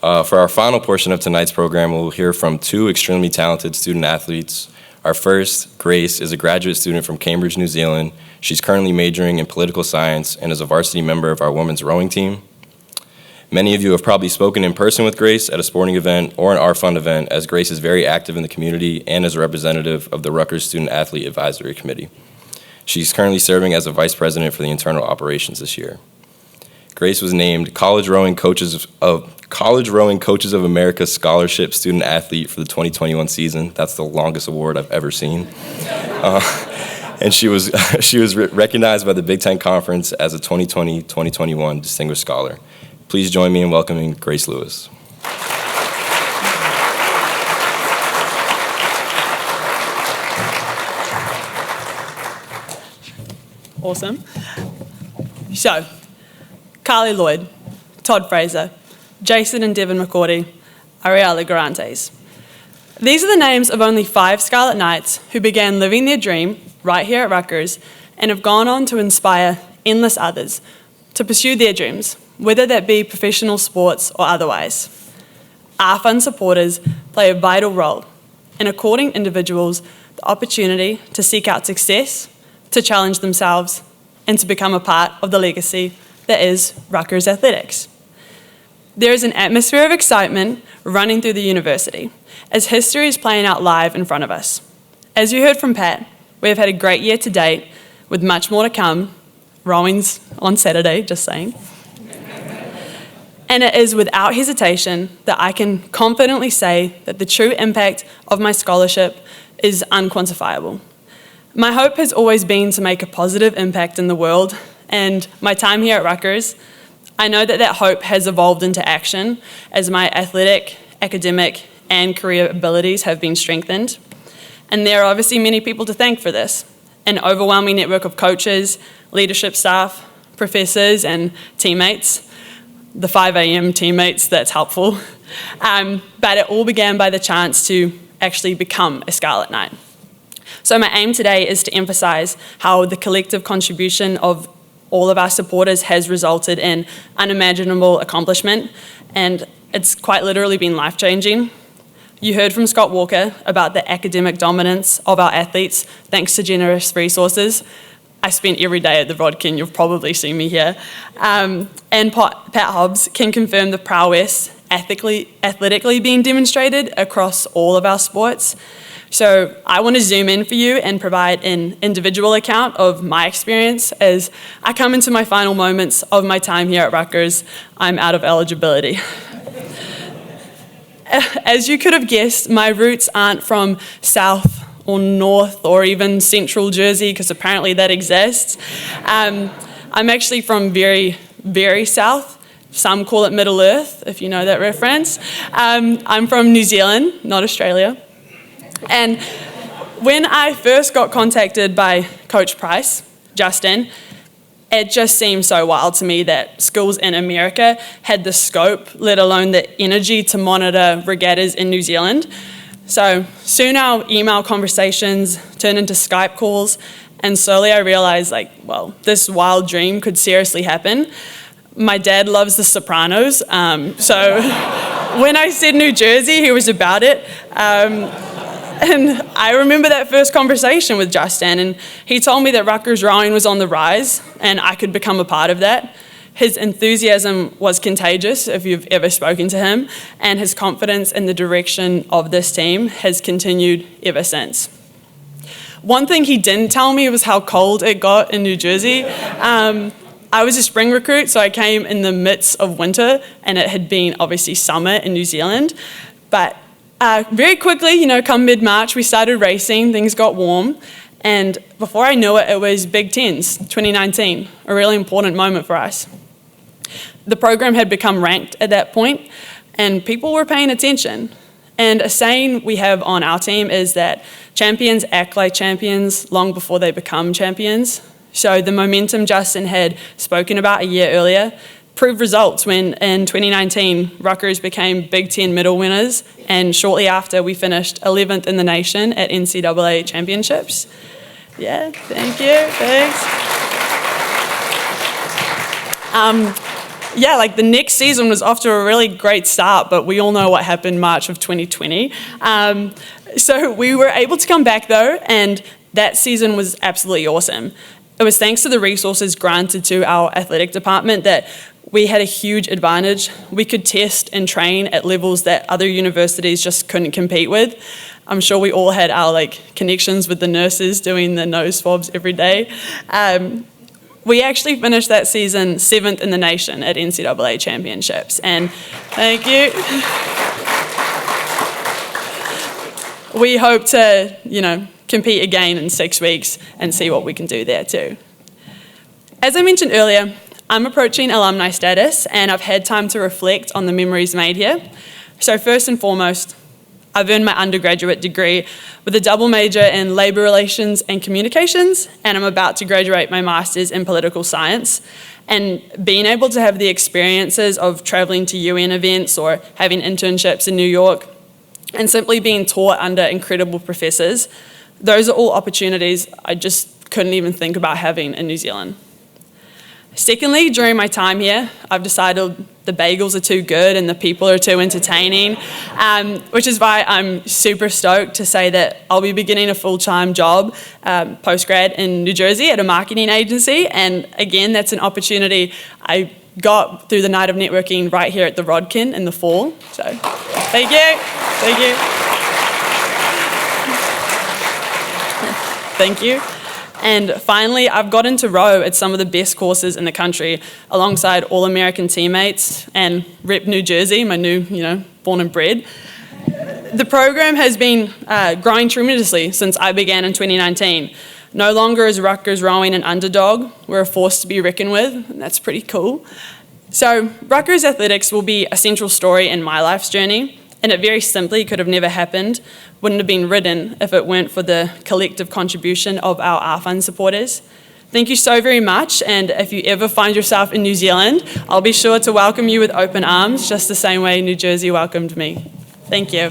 For our final portion of tonight's program, we'll hear from two extremely talented student athletes. Our first, Grace, is a graduate student from Cambridge, New Zealand. She's currently majoring in political science and is a varsity member of our women's rowing team. Many of you have probably spoken in person with Grace at a sporting event or an R-Fund event, as Grace is very active in the community and is a representative of the Rutgers Student Athlete Advisory Committee. She's currently serving as a vice president for the internal operations this year. Grace was named College Rowing Coaches of America Scholarship Student Athlete for the 2021 season. That's the longest award I've ever seen. And she was recognized by the Big Ten Conference as a 2020-2021 Distinguished Scholar. Please join me in welcoming Grace Lewis. Awesome. So, Carly Lloyd, Todd Fraser, Jason and Devin McCordy, Ariella Garantes. These are the names of only 5 Scarlet Knights who began living their dream right here at Rutgers and have gone on to inspire endless others to pursue their dreams, whether that be professional sports or otherwise. Our fund supporters play a vital role in according individuals the opportunity to seek out success, to challenge themselves, and to become a part of the legacy that is Rutgers Athletics. There is an atmosphere of excitement running through the university as history is playing out live in front of us. As you heard from Pat, we have had a great year to date with much more to come. Rowing's on Saturday, just saying. And it is without hesitation that I can confidently say that the true impact of my scholarship is unquantifiable. My hope has always been to make a positive impact in the world, and my time here at Rutgers, I know that hope has evolved into action as my athletic, academic, and career abilities have been strengthened. And there are obviously many people to thank for this: an overwhelming network of coaches, leadership staff, professors, and teammates. The 5 a.m. teammates, that's helpful. But it all began by the chance to actually become a Scarlet Knight. So my aim today is to emphasize how the collective contribution of all of our supporters has resulted in unimaginable accomplishment, and it's quite literally been life-changing. You heard from Scott Walker about the academic dominance of our athletes thanks to generous resources. I spent every day at the Rodkin, you've probably seen me here. And Pat Hobbs can confirm the prowess athletically being demonstrated across all of our sports. So I want to zoom in for you and provide an individual account of my experience as I come into my final moments of my time here at Rutgers. I'm out of eligibility. As you could have guessed, my roots aren't from South or North or even Central Jersey, because apparently that exists. I'm actually from very, very South. Some call it Middle Earth, if you know that reference. I'm from New Zealand, not Australia. And when I first got contacted by Coach Price, Justin, it just seemed so wild to me that schools in America had the scope, let alone the energy, to monitor regattas in New Zealand. So soon our email conversations turned into Skype calls, and slowly I realized, this wild dream could seriously happen. My dad loves The Sopranos, so when I said New Jersey, he was about it. And I remember that first conversation with Justin, and he told me that Rutgers rowing was on the rise, and I could become a part of that. His enthusiasm was contagious, if you've ever spoken to him, and his confidence in the direction of this team has continued ever since. One thing he didn't tell me was how cold it got in New Jersey. I was a spring recruit, so I came in the midst of winter, and it had been obviously summer in New Zealand. But very quickly, come mid-March, we started racing, things got warm, and before I knew it, it was Big Tens, 2019, a really important moment for us. The program had become ranked at that point, and people were paying attention. And a saying we have on our team is that champions act like champions long before they become champions. So the momentum Justin had spoken about a year earlier proved results when in 2019, Rutgers became Big Ten medal winners, and shortly after we finished 11th in the nation at NCAA championships. Yeah, thank you, thanks. yeah, like the next season was off to a really great start, but we all know what happened March of 2020. So we were able to come back though, and that season was absolutely awesome. It was thanks to the resources granted to our athletic department that we had a huge advantage. We could test and train at levels that other universities just couldn't compete with. I'm sure we all had our connections with the nurses doing the nose swabs every day. We actually finished that season 7th in the nation at NCAA championships, and thank you. We hope to, compete again in 6 weeks and see what we can do there too. As I mentioned earlier, I'm approaching alumni status, and I've had time to reflect on the memories made here. So first and foremost, I've earned my undergraduate degree with a double major in labour relations and communications, and I'm about to graduate my master's in political science. And being able to have the experiences of travelling to UN events or having internships in New York and simply being taught under incredible professors, those are all opportunities I just couldn't even think about having in New Zealand. Secondly, during my time here, I've decided the bagels are too good and the people are too entertaining, which is why I'm super stoked to say that I'll be beginning a full-time job post-grad in New Jersey at a marketing agency. And again, that's an opportunity I got through the night of networking right here at the Rodkin in the fall. So thank you. Thank you. Thank you. And finally, I've got into row at some of the best courses in the country, alongside all-American teammates and Rep New Jersey, my new, born and bred. The program has been growing tremendously since I began in 2019. No longer is Rutgers rowing an underdog. We're a force to be reckoned with, and that's pretty cool. So Rutgers athletics will be a central story in my life's journey, and it very simply could have never happened, wouldn't have been written if it weren't for the collective contribution of our R-Fund supporters. Thank you so very much, and if you ever find yourself in New Zealand, I'll be sure to welcome you with open arms, just the same way New Jersey welcomed me. Thank you.